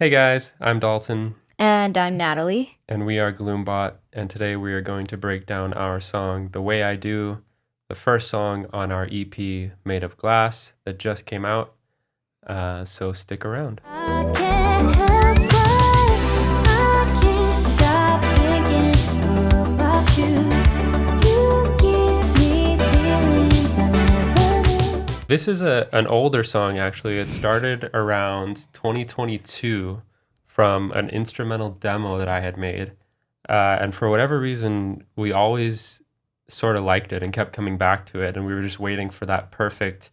Hey guys, I'm Dalton, And I'm Natalie. and we are Gloombot, and today we are going to break down our song, The Way I Do, the first song on our EP, Made of Glass, that just came out, so stick around. I can't help but I can't stop thinking about you. You give me feelings I never knew. This is an older song, actually. It started around 2022 from an instrumental demo that I had made. And for whatever reason, we always sort of liked it and kept coming back to it. And we were just waiting for that perfect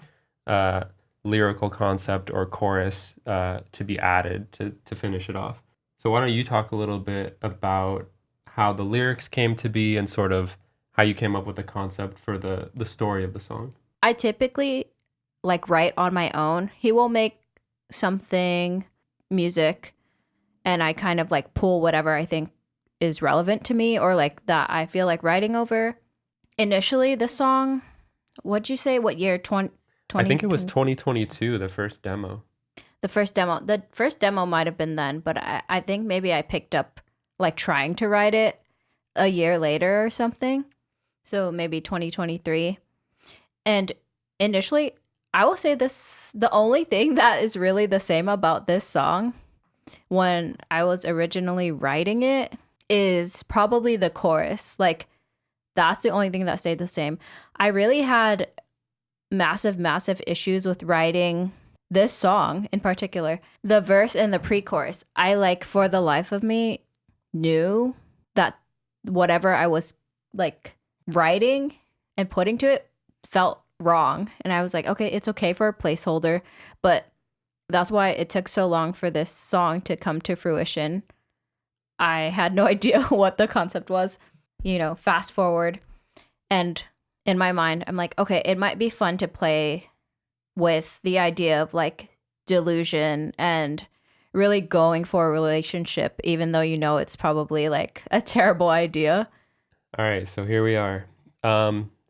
uh, lyrical concept or chorus to be added to finish it off. So why don't you talk a little bit about how the lyrics came to be and sort of how you came up with the concept for the story of the song? I typically write on my own. He will make something music and I kind of pull whatever I think is relevant to me or that I feel like writing over. Initially the song, what'd you say? What year? 20, I think it was 2020? 2022, the first demo. The first demo. The first demo might have been then, but I think maybe I picked up trying to write it a year later or something. So maybe 2023. And initially, I will say this, the only thing that is really the same about this song when I was originally writing it is probably the chorus. That's the only thing that stayed the same. I really had massive issues with writing this song in particular. The verse and the pre-chorus, I for the life of me knew that whatever I was writing and putting to it felt wrong. And I was like, okay, it's okay for a placeholder, but that's why it took so long for this song to come to fruition. I had no idea what the concept was. Fast forward, and in my mind, I'm like, okay, it might be fun to play with the idea of delusion and really going for a relationship, even though it's probably a terrible idea. All right, so here we are.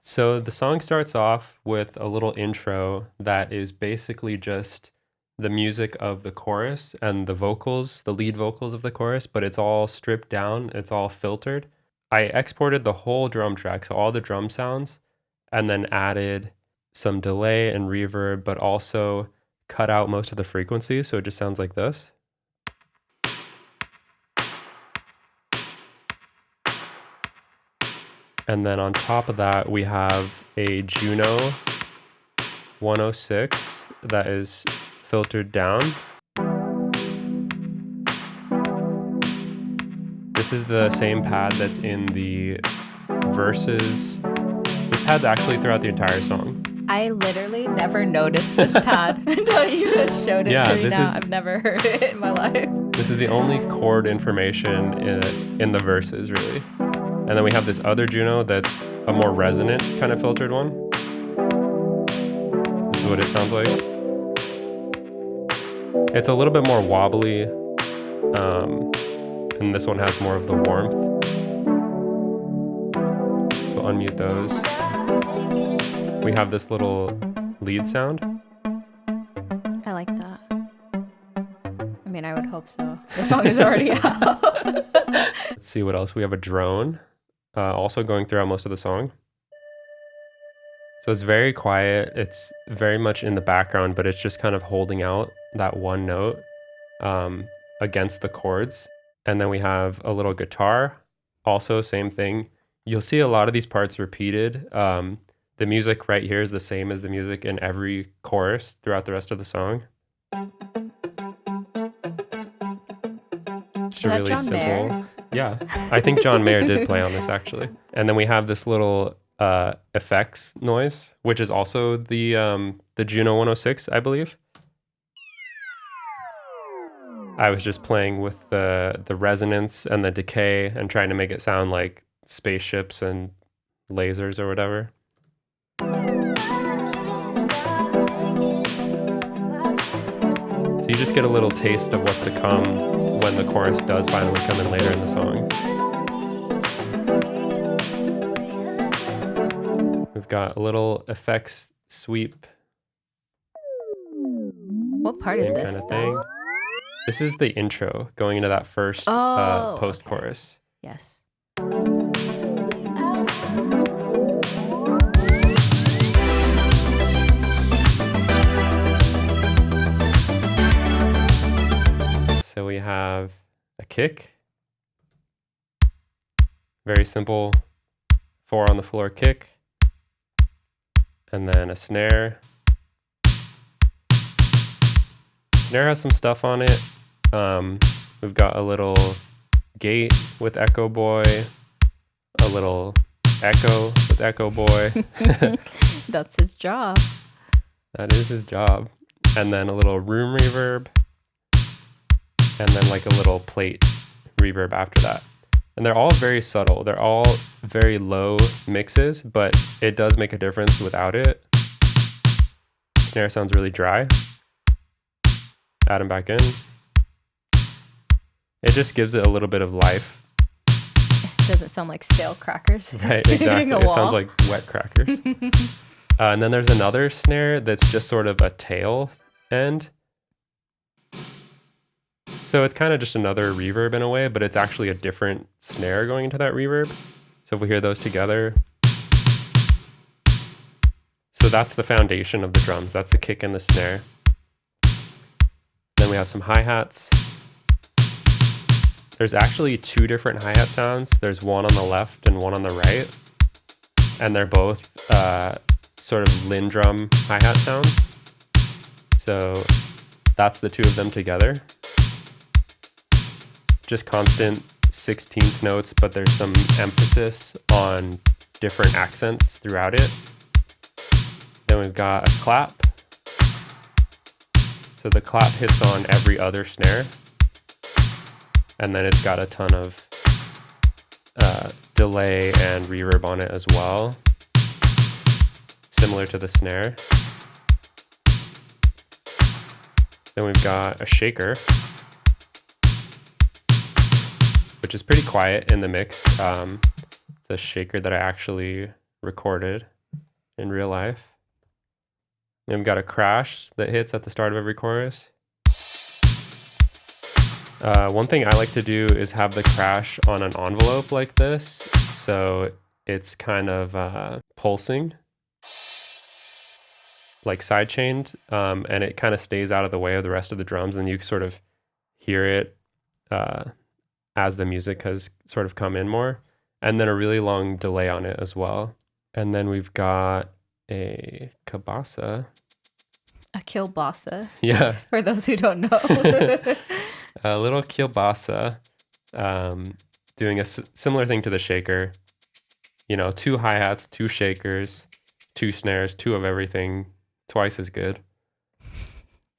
So the song starts off with a little intro that is basically just the music of the chorus and the vocals, the lead vocals of the chorus, but it's all stripped down, it's all filtered. I exported the whole drum track, so all the drum sounds, and then added some delay and reverb, but also cut out most of the frequencies, so it just sounds like this. And then on top of that, we have a Juno 106 that is filtered down. This is the same pad that's in the verses. This pad's actually throughout the entire song. I literally never noticed this pad until you just showed it Yeah, to me this now. is- I've never heard it in my life. This is the only chord information in the verses, really. And then we have this other Juno that's a more resonant kind of filtered one. This is what it sounds like. It's a little bit more wobbly, and this one has more of the warmth. So unmute those. We have this little lead sound. I like that. I mean, I would hope so. The song is already out. Let's see what else. We have a drone, also going throughout most of the song. So it's very quiet. It's very much in the background, but it's just kind of holding out that one note against the chords. And then we have a little guitar, also same thing. You'll see a lot of these parts repeated. The music right here is the same as the music in every chorus throughout the rest of the song. Just a that really John simple. Mayer? Yeah, I think John Mayer did play on this actually. And then we have this little effects noise, which is also the Juno 106, I believe. I was just playing with the resonance and the decay and trying to make it sound like spaceships and lasers or whatever. So you just get a little taste of what's to come when the chorus does finally come in later in the song. We've got a little effects sweep. What part is Same this? kind of thing. This is the intro going into that first post-chorus. Okay. Yes. So we have a kick. Very simple 4 on the floor kick. And then a snare. Snare has some stuff on it. We've got a little gate with Echo Boy, a little echo with Echo Boy. That's his job. That is his job. And then a little room reverb. And then like a little plate reverb after that. And they're all very subtle. They're all very low mixes, but it does make a difference without it. Snare sounds really dry. Add them back in. It just gives it a little bit of life. It doesn't sound like stale crackers. Right, exactly. It sounds like wet crackers. And then there's another snare that's just sort of a tail end. So it's kind of just another reverb in a way, but it's actually a different snare going into that reverb. So if we hear those together. So that's the foundation of the drums. That's the kick and the snare. Then we have some hi-hats. There's actually 2 different hi-hat sounds. There's one on the left and one on the right. And they're both sort of Lindrum hi-hat sounds. So that's the 2 of them together. Just constant 16th notes, but there's some emphasis on different accents throughout it. Then we've got a clap. So the clap hits on every other snare. And then it's got a ton of delay and reverb on it as well, similar to the snare. Then we've got a shaker, which is pretty quiet in the mix. It's a shaker that I actually recorded in real life. Then we've got a crash that hits at the start of every chorus. One thing I like to do is have the crash on an envelope like this, so it's kind of pulsing, like sidechained, and it kind of stays out of the way of the rest of the drums, and you sort of hear it as the music has sort of come in more, and then a really long delay on it as well. And then we've got a kielbasa. A kielbasa. Yeah. For those who don't know. A little kielbasa, doing a similar thing to the shaker. You know, 2 hi-hats, 2 shakers, 2 snares, 2 of everything, twice as good.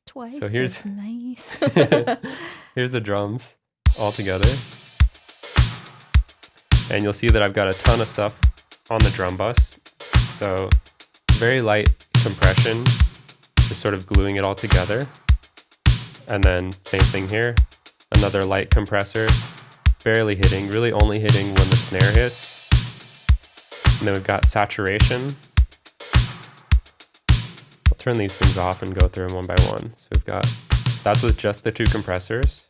Twice so here's, as nice. Here's the drums all together. And you'll see that I've got a ton of stuff on the drum bus. So very light compression, just sort of gluing it all together. And then same thing here, another light compressor, barely hitting, really only hitting when the snare hits. And then we've got saturation. I'll turn these things off and go through them one by one. So we've got, that's with just the 2 compressors.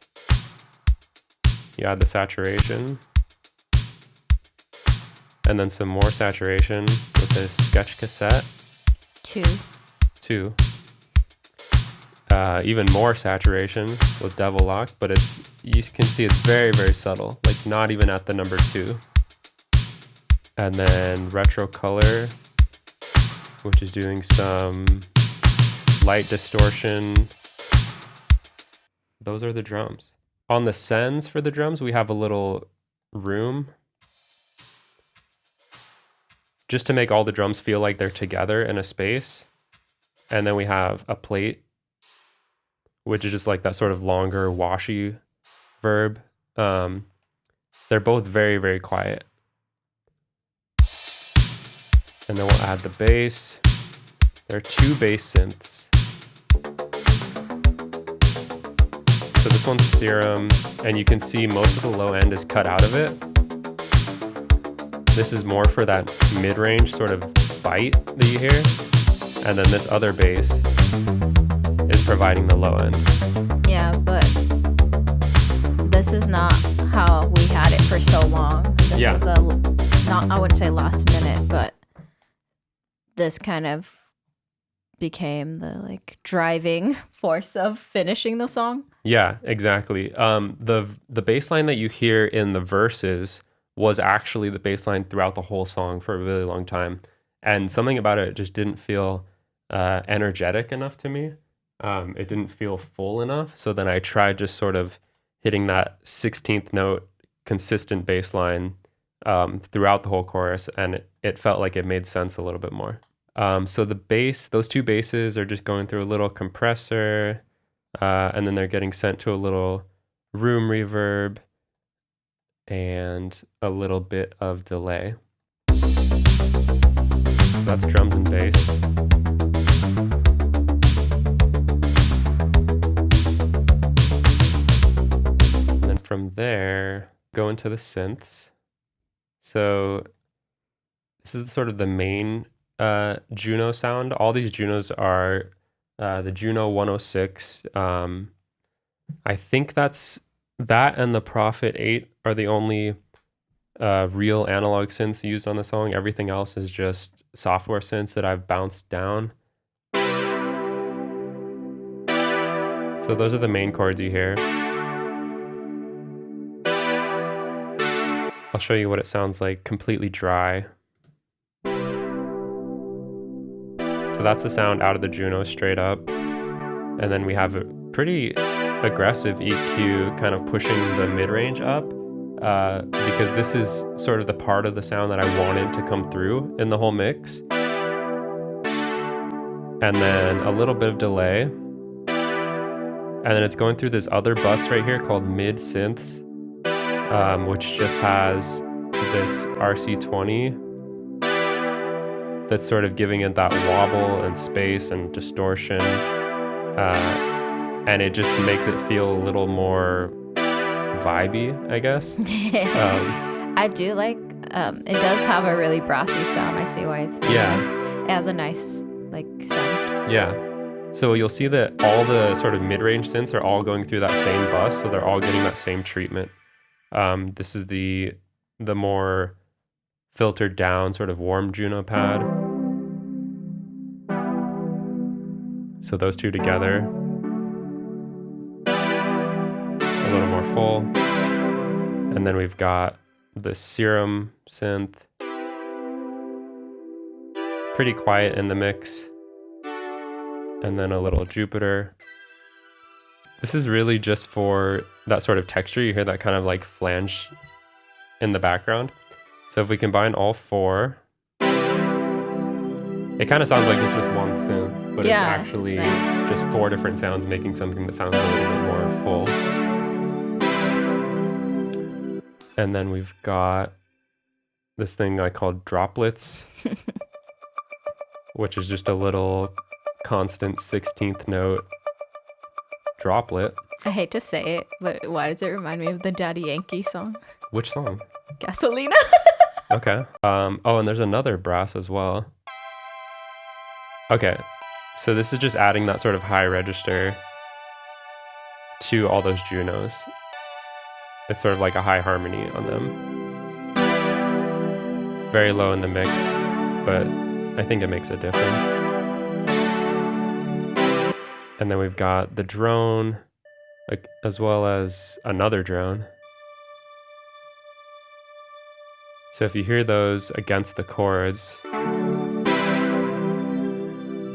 You add the saturation. And then some more saturation with this sketch cassette. 2. Even more saturation with Devil Lock, but you can see it's very, very subtle, like not even at the number 2. And then retro color, which is doing some light distortion. Those are the drums. On the sends for the drums, we have a little room just to make all the drums feel like they're together in a space. And then we have a plate, which is just like that sort of longer washy verb. They're both very, very quiet. And then we'll add the bass. There are 2 bass synths. So this one's Serum, and you can see most of the low end is cut out of it. This is more for that mid-range sort of bite that you hear. And then this other bass is providing the low end. Yeah, but this is not how we had it for so long. This was I wouldn't say last minute, but this kind of became the like driving force of finishing the song. Yeah, exactly. The bass line that you hear in the verses was actually the bass line throughout the whole song for a really long time. And something about it just didn't feel energetic enough to me. It didn't feel full enough. So then I tried just sort of hitting that 16th note consistent bass line throughout the whole chorus, and it felt like it made sense a little bit more. So the bass, those two basses are just going through a little compressor, and then they're getting sent to a little room reverb and a little bit of delay. So that's drums and bass. And then from there, go into the synths. So this is sort of the main Juno sound. All these Junos are the Juno 106. I think that and the Prophet 8 are the only real analog synths used on the song. Everything else is just software synths that I've bounced down. So those are the main chords you hear. I'll show you what it sounds like completely dry. So that's the sound out of the Juno straight up. And then we have a pretty aggressive EQ kind of pushing the mid-range up because this is sort of the part of the sound that I wanted to come through in the whole mix. And then a little bit of delay. And then it's going through this other bus right here called mid-synths, which just has this RC20 that's sort of giving it that wobble and space and distortion. And it just makes it feel a little more vibey, I guess. I do like, it does have a really brassy sound. I see why it's nice. It has a nice like sound. Yeah. So you'll see that all the sort of mid-range synths are all going through that same bus, so they're all getting that same treatment. This is the more filtered down sort of warm Juno pad. So those two together, a little more full. And then we've got the Serum synth, pretty quiet in the mix. And then a little Jupiter. This is really just for that sort of texture. You hear that kind of like flange in the background. So if we combine all four, it kind of sounds like it's just one synth, but it's actually just four different sounds making something that sounds a little bit more full. And then we've got this thing I call droplets, which is just a little constant 16th note droplet. I hate to say it, but why does it remind me of the Daddy Yankee song? Which song? Gasolina. Okay. Oh, and there's another brass as well. Okay. So this is just adding that sort of high register to all those Junos. It's sort of like a high harmony on them. Very low in the mix, but I think it makes a difference. And then we've got the drone, like, as well as another drone. So if you hear those against the chords,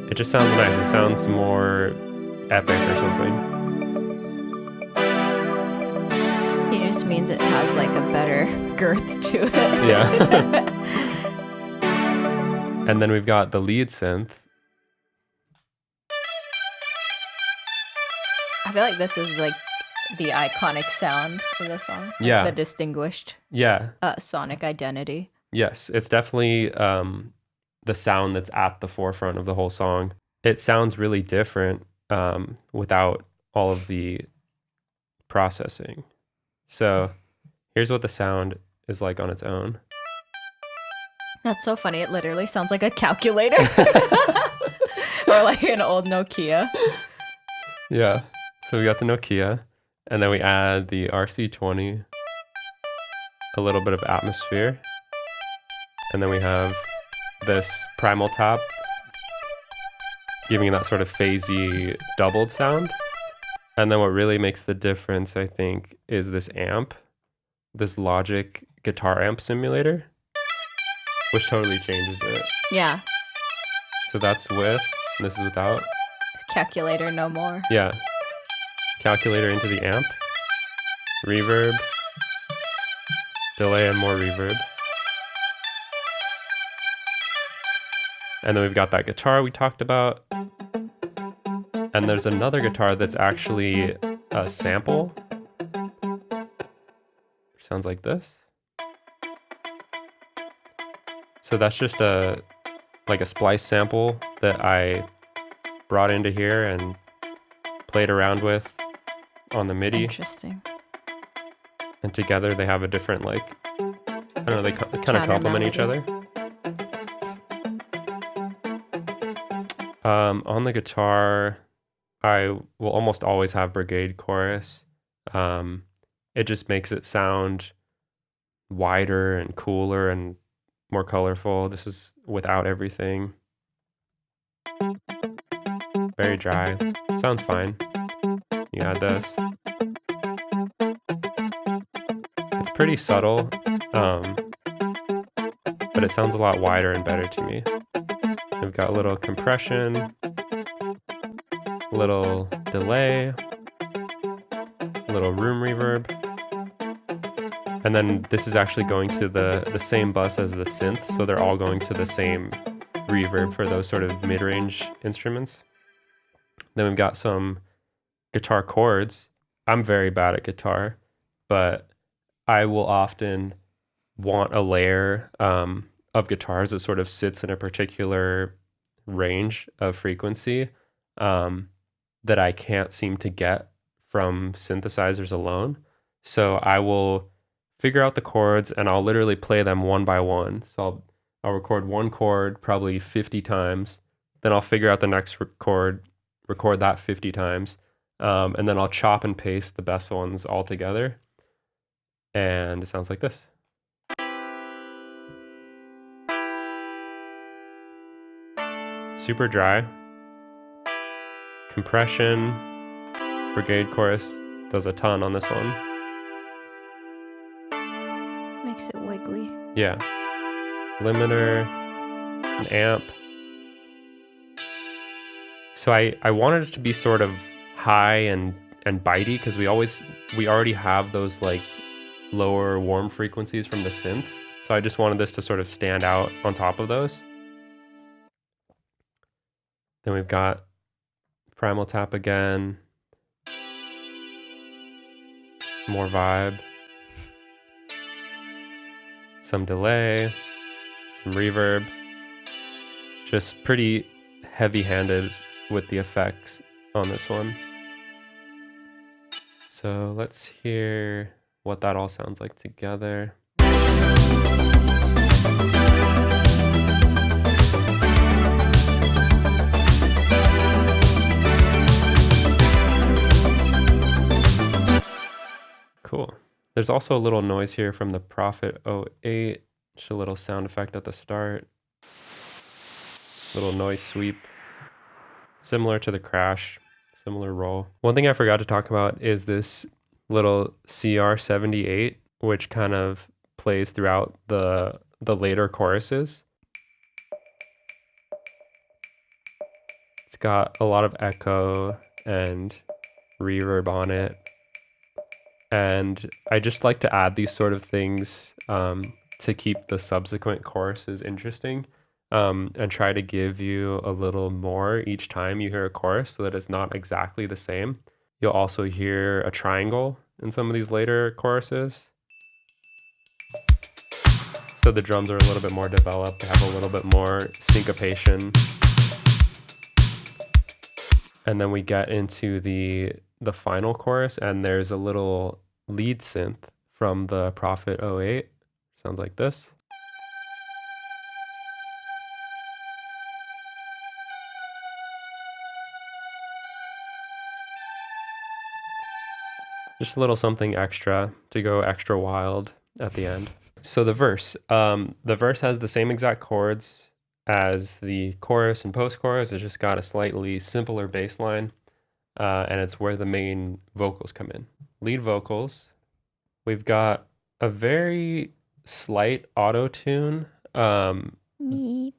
it just sounds nice. It sounds more epic or something. It just means it has like a better girth to it. Yeah. And then we've got the lead synth. I feel like this is like the iconic sound of the song. Like Yeah. The distinguished sonic identity. Yes, it's definitely the sound that's at the forefront of the whole song. It sounds really different without all of the processing. So here's what the sound is like on its own. That's so funny. It literally sounds like a calculator. Or like an old Nokia. Yeah. So we got the Nokia. And then we add the RC20, a little bit of atmosphere. And then we have this primal tap, giving that sort of phasey doubled sound. And then what really makes the difference, I think, is this amp, this Logic guitar amp simulator, which totally changes it. Yeah. So that's with, and this is without. Calculator no more. Yeah. Calculator into the amp, reverb, delay and more reverb. And then we've got that guitar we talked about. And there's another guitar that's actually a sample. Sounds like this. So that's just like a splice sample that I brought into here and played around with on the MIDI. Interesting. And together they have a different, like, I don't know, they kind of complement each other. On the guitar, I will almost always have brigade chorus. It just makes it sound wider and cooler and more colorful. This is without everything. Very dry. Sounds fine. You add this. It's pretty subtle, but it sounds a lot wider and better to me. We've got a little compression, a little delay, a little room reverb. And then this is actually going to the same bus as the synth, so they're all going to the same reverb for those sort of mid-range instruments. Then we've got some guitar chords. I'm very bad at guitar, but I will often want a layer of guitars that sort of sits in a particular range of frequency that I can't seem to get from synthesizers alone. So I will figure out the chords and I'll literally play them one by one. So I'll record one chord probably 50 times. Then I'll figure out the next chord, record that 50 times. And then I'll chop and paste the best ones all together. And it sounds like this. Super dry. Compression. Brigade chorus does a ton on this one. Makes it wiggly. Yeah. Limiter, an amp. So I wanted it to be sort of high and bitey because we already have those like lower warm frequencies from the synths. So I just wanted this to sort of stand out on top of those. Then we've got primal tap again. More vibe. Some delay. Some reverb. Just pretty heavy-handed with the effects on this one. So let's hear what that all sounds like together. Cool. There's also a little noise here from the Prophet 08. Just a little sound effect at the start. Little noise sweep. Similar to the Crash. Similar roll. One thing I forgot to talk about is this little CR78, which kind of plays throughout the later choruses. It's got a lot of echo and reverb on it. And I just like to add these sort of things to keep the subsequent choruses interesting and try to give you a little more each time you hear a chorus so that it's not exactly the same. You'll also hear a triangle in some of these later choruses. So the drums are a little bit more developed, they have a little bit more syncopation. And then we get into the final chorus and there's a little lead synth from the Prophet 08. Sounds like this. Just a little something extra to go extra wild at the end. So the verse has the same exact chords as the chorus and post-chorus. It's just got a slightly simpler bass line, and it's where the main vocals come in. Lead vocals, we've got a very slight auto-tune. Me.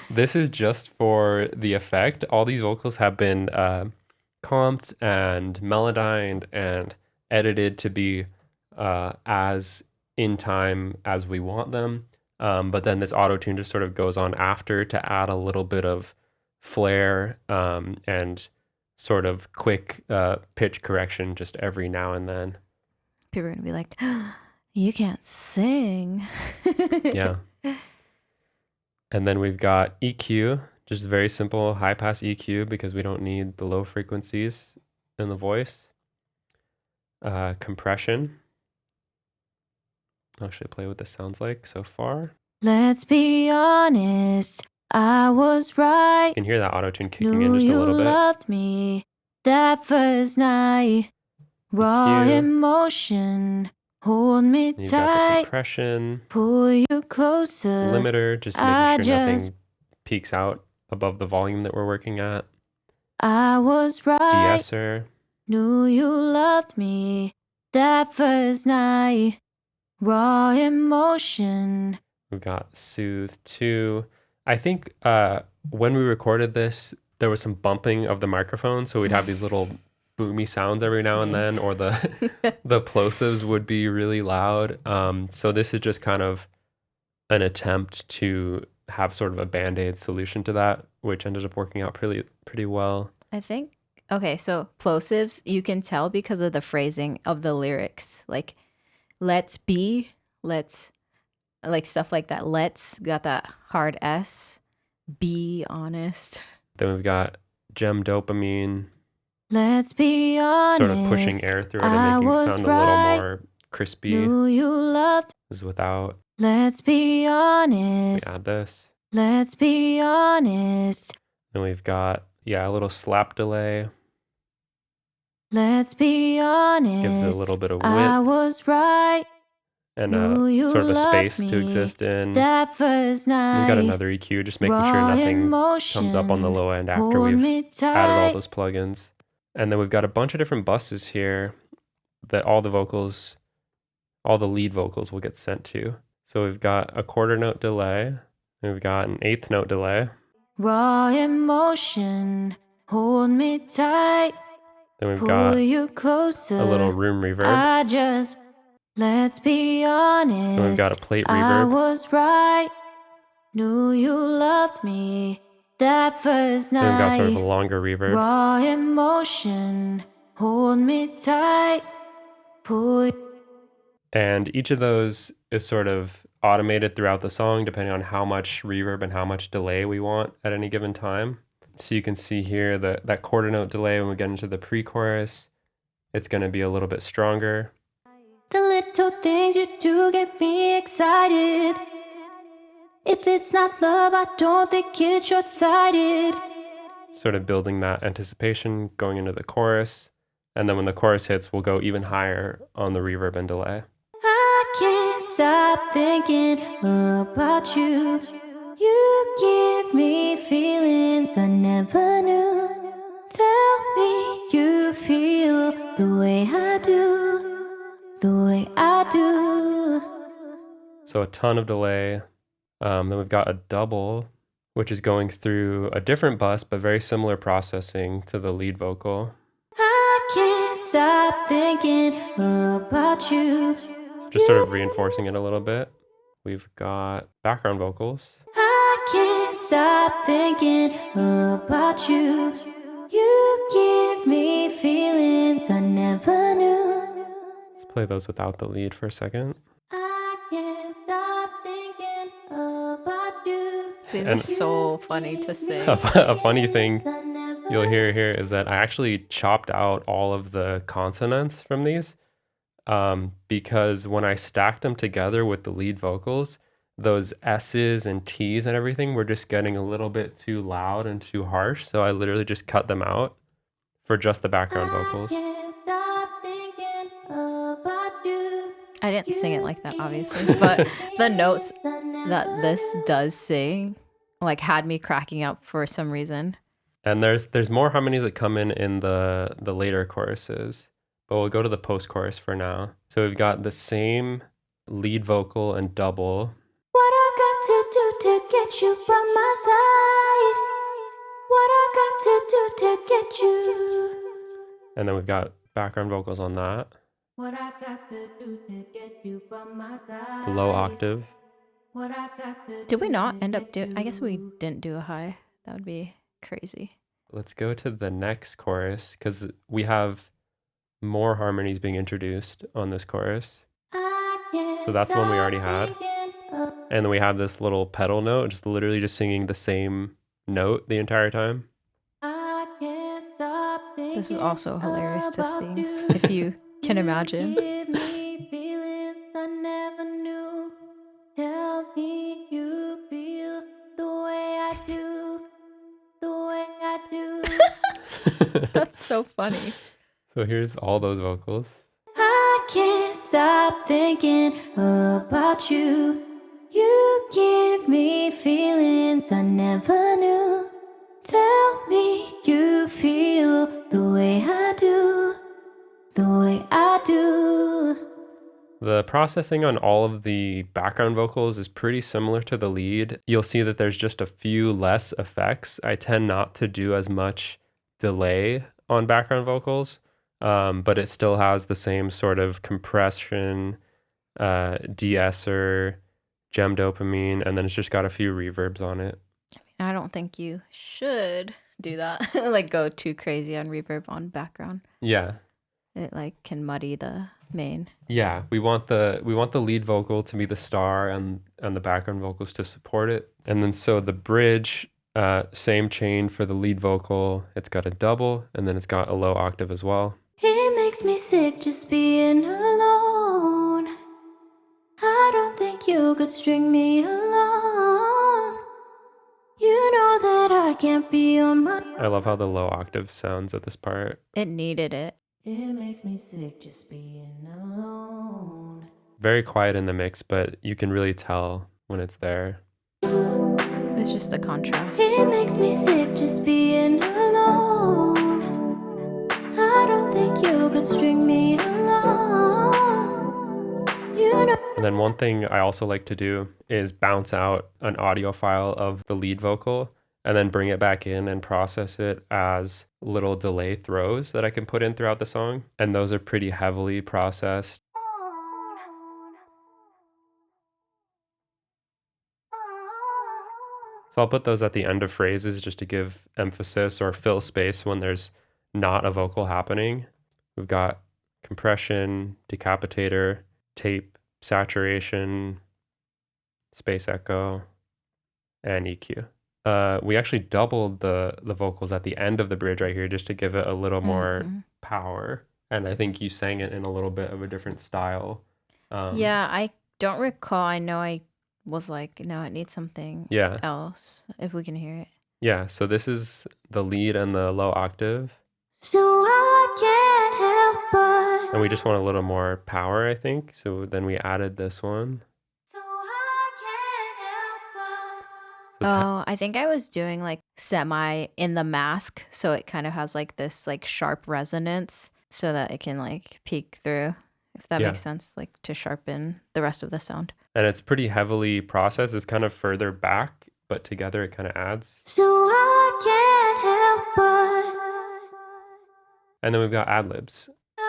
This is just for the effect. All these vocals have been comped and melodined and edited to be as in time as we want them. But then this auto tune just sort of goes on after to add a little bit of flair and sort of quick pitch correction just every now and then. People are going to be like, you can't sing. Yeah. And then we've got EQ, just very simple high pass EQ because we don't need the low frequencies in the voice. Compression. I'll actually play what this sounds like so far. Let's be honest, I was right. You can hear that auto-tune kicking in just a little bit. You loved me that first night. Raw EQ. emotion, hold me You've got the tight. compression. Pull you closer. Limiter, just making sure nothing peaks out above the volume that we're working at. I was right. De-esser. Knew you loved me that first night. Raw emotion. We've got Soothe 2. I think when we recorded this, there was some bumping of the microphone, so we'd have these little boomy sounds every now and then, or the plosives would be really loud. So this is just kind of an attempt to have sort of a band-aid solution to that, which ended up working out pretty well. I think, okay, so plosives, you can tell because of the phrasing of the lyrics. Like, let's be, let's, like stuff like that. Let's got that hard S. Be honest. Then we've got gem dopamine. Let's be honest. Sort of pushing air through it and making it sound a little more crispy. Knew you loved. This is without. Let's be honest. We add this. Let's be honest. Then we've got, a little slap delay. Let's be honest. Gives it a little bit of width. I was right. And sort of a space to exist in. That first night. We've got another EQ, just making sure nothing comes up on the low end after we've added all those plugins. And then we've got a bunch of different buses here that all the lead vocals will get sent to. So we've got a quarter note delay. And we've got an eighth note delay. Raw emotion, hold me tight. Then we've got you closer. A little room reverb. Let's be honest. Then we've got a plate reverb. I was right. Knew you loved me that first night. Then we've got sort of a longer reverb. Raw emotion, hold me tight. And each of those is sort of automated throughout the song depending on how much reverb and how much delay we want at any given time. So you can see here that quarter note delay when we get into the pre-chorus, it's going to be a little bit stronger. The little things you do get me excited. If it's not love, I don't think it's short-sighted. Sort of building that anticipation going into the chorus. And then when the chorus hits, we'll go even higher on the reverb and delay. I can't stop thinking about you. You give me feelings I never knew. Tell me you feel the way I do. The way I do. So a ton of delay. Then we've got a double, which is going through a different bus, but very similar processing to the lead vocal. I can't stop thinking about you. So just sort of reinforcing it a little bit. We've got background vocals. I can't stop thinking about you. You give me feelings I never knew. Play those without the lead for a second. I can't stop thinking about you. These are so funny to sing. A funny thing you'll hear here is that I actually chopped out all of the consonants from these because when I stacked them together with the lead vocals, those S's and T's and everything were just getting a little bit too loud and too harsh. So I literally just cut them out for just the background vocals. I didn't sing it like that, obviously, but the notes that this does sing like had me cracking up for some reason. And there's more harmonies that come in the later choruses, but we'll go to the post-chorus for now. So we've got the same lead vocal and double. What I got to do to get you by my side? What I got to do to get you? And then we've got background vocals on that. What I got to do to get you by my side? The low octave. What I got to Did we not end up doing? I guess we didn't do a high. That would be crazy. Let's go to the next chorus because we have more harmonies being introduced on this chorus. So that's the one we already had. And then we have this little pedal note, just literally just singing the same note the entire time. This is also hilarious to sing, if you can imagine. Give me feelings I never knew. Tell me you feel the way I do. The way I do. That's so funny. So here's all those vocals. I can't stop thinking about you. You give me feelings I never knew. Tell me you feel the way I do. The way I do. The processing on all of the background vocals is pretty similar to the lead. You'll see that there's just a few less effects. I tend not to do as much delay on background vocals, but it still has the same sort of compression, de-esser, gem dopamine, and then it's just got a few reverbs on it. I don't think you should do that. Like go too crazy on reverb on background. Yeah. It like can muddy the main. Yeah, we want the lead vocal to be the star and the background vocals to support it. And then so the bridge, same chain for the lead vocal. It's got a double and then it's got a low octave as well. It makes me sick just being alone. I don't think you could string me along. You know that I can't be on my. I love how the low octave sounds at this part. It needed it. It makes me sick just being alone. Very quiet in the mix, but you can really tell when it's there. It's just a contrast. It makes me sick just being alone. I don't think you could string me along. You know. And then one thing I also like to do is bounce out an audio file of the lead vocal and then bring it back in and process it as little delay throws that I can put in throughout the song. And those are pretty heavily processed. So I'll put those at the end of phrases just to give emphasis or fill space when there's not a vocal happening. We've got compression, decapitator, tape, saturation, space echo, and EQ. We actually doubled the vocals at the end of the bridge right here just to give it a little more power. And I think you sang it in a little bit of a different style. Yeah, I don't recall. I know I was like, no, it needs something else if we can hear it. Yeah, so this is the lead and the low octave. So I can't help but. And we just want a little more power, I think. So then we added this one. So I can't help but. Oh, I think I was doing like semi in the mask. So it kind of has like this like sharp resonance so that it can like peek through, if that makes sense, like to sharpen the rest of the sound. And it's pretty heavily processed. It's kind of further back, but together it kind of adds. So I can't help but. And then we've got ad-libs. I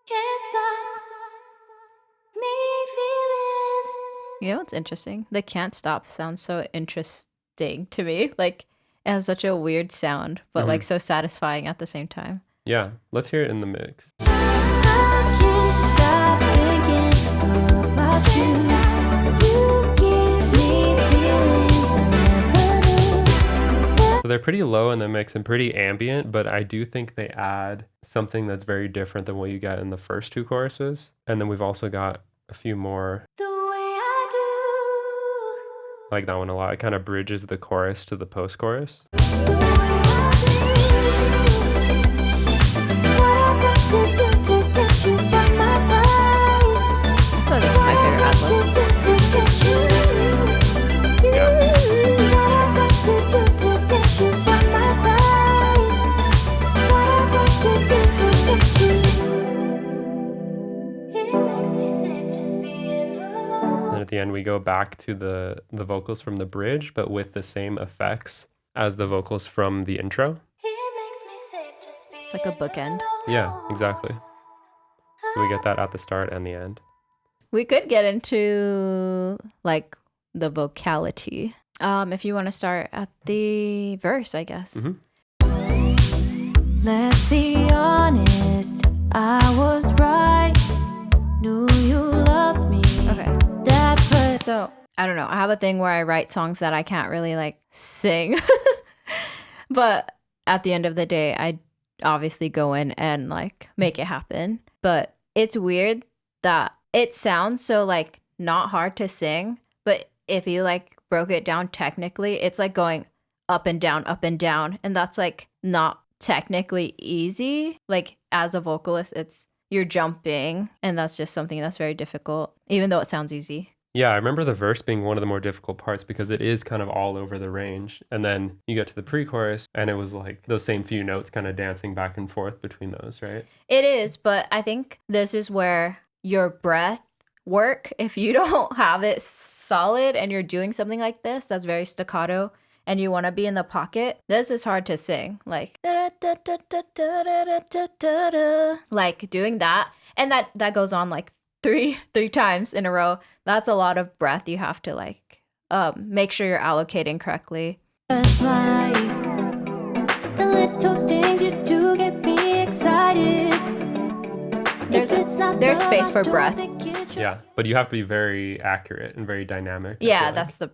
can't stop me feelings. You know what's interesting? The can't stop sounds so interesting to me. Like it has such a weird sound, but like so satisfying at the same time. Yeah, let's hear it in the mix. I can't stop thinking about you. You give me feelings I never knew. So they're pretty low in the mix and pretty ambient, but I do think they add something that's very different than what you get in the first two choruses. And then we've also got a few more. The way I do, I like that one a lot. It kind of bridges the chorus to the post-chorus. So this is my favorite ad-lib. And at the end, we go back to the vocals from the bridge, but with the same effects as the vocals from the intro. It's like a bookend. Yeah, exactly. So we get that at the start and the end. We could get into like the vocality. If you want to start at the verse, I guess. Mm-hmm. Let's be honest, I was right. Knew you loved me. Okay. That first. So I don't know. I have a thing where I write songs that I can't really like sing. But at the end of the day, I obviously go in and like make it happen. But it's weird that it sounds so like not hard to sing. But if you like broke it down technically, it's like going up and down, up and down. And that's like not technically easy. Like as a vocalist, you're jumping, and that's just something that's very difficult, even though it sounds easy. Yeah, I remember the verse being one of the more difficult parts because it is kind of all over the range. And then you get to the pre-chorus and it was like those same few notes kind of dancing back and forth between those, right? It is, but I think this is where your breath work, if you don't have it solid and you're doing something like this that's very staccato and you want to be in the pocket, this is hard to sing. Like like doing that, and that goes on like three times in a row. That's a lot of breath. You have to like make sure you're allocating correctly. That's right. The little things you do get me excited. There's space for breath. Yeah, but you have to be very accurate and very dynamic. Yeah, that's the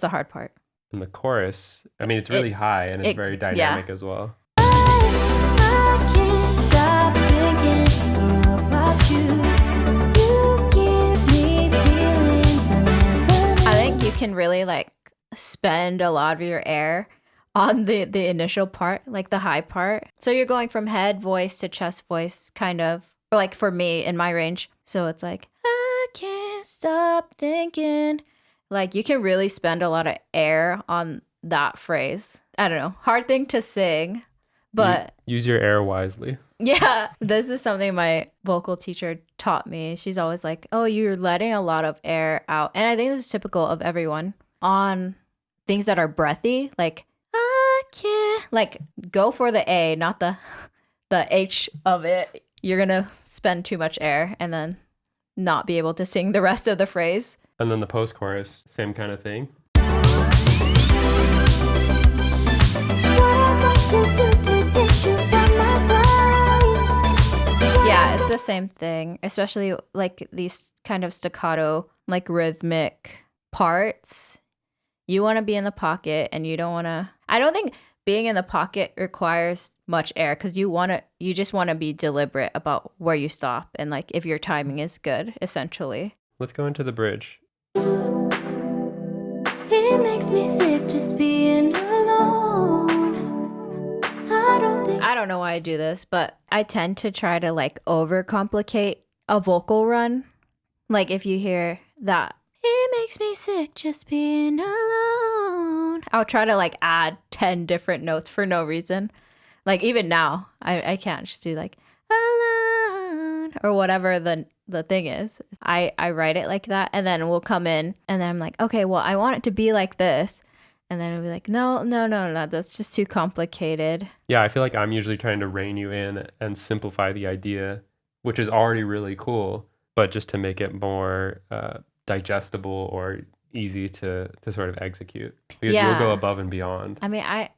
hard part. And the chorus, I mean, it's really high and it's very dynamic as well. I can't stop thinking about you. You give me feelings I never. I think you can really like spend a lot of your air on the initial part, like the high part. So you're going from head voice to chest voice, kind of, or like for me in my range. So it's like, I can't stop thinking. Like you can really spend a lot of air on that phrase. I don't know, hard thing to sing, but Use your air wisely. yeah, this is something my vocal teacher taught me. She's always like, oh, you're letting a lot of air out. And I think this is typical of everyone on things that are breathy. Like, I can't, like, go for the A, not the H of it. You're going to spend too much air and then not be able to sing the rest of the phrase. And then the post-chorus, same kind of thing. Yeah, it's the same thing, especially like these kind of staccato, like rhythmic parts. You want to be in the pocket and you don't want to. I don't think being in the pocket requires much air because you just want to be deliberate about where you stop and like if your timing is good, essentially. Let's go into the bridge. It makes me sick just being alone. I don't know why I do this, but I tend to try to like overcomplicate a vocal run. Like if you hear that, it makes me sick just being alone, I'll try to like add 10 different notes for no reason. Like even now, I can't just do like alone or whatever the thing is. I write it like that, and then we'll come in and then I'm like, okay, well, I want it to be like this. And then it'll be like, no, that's just too complicated. Yeah, I feel like I'm usually trying to rein you in and simplify the idea, which is already really cool, but just to make it more digestible or easy to sort of execute. Because you'll go above and beyond. I mean, I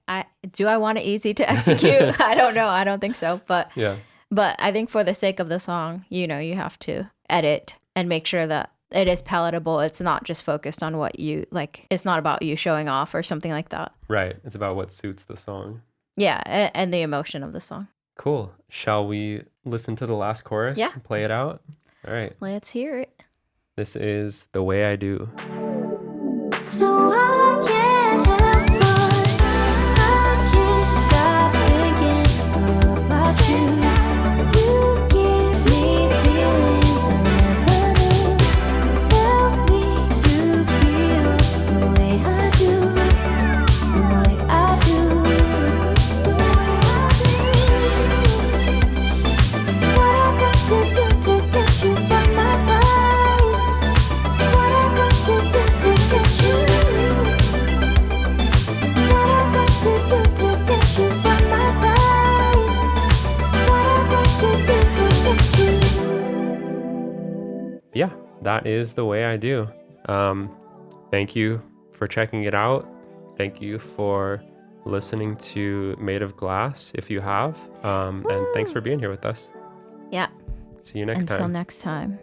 want it easy to execute? I don't know. I don't think so. But yeah. But I think for the sake of the song, you have to edit and make sure that it is palatable. It's not just focused on what you like. It's not about you showing off or something like that. Right. It's about what suits the song. Yeah. And the emotion of the song. Cool. Shall we listen to the last chorus? Yeah. And play it out? All right. Let's hear it. This is The Way I Do. So So I can't help but I can't stop thinking about you. You give me feelings I never knew. Tell me you feel the way I do, the way I do, the way I do. What I got to do to get you by my side? What I got to do to get you? What I got to do to get you by my side? What I got to do to get you? Yeah, that is The Way I Do. Thank you for checking it out. Thank you for listening to Made of Glass if you have. And thanks for being here with us. Yeah. See you next Until time. next time.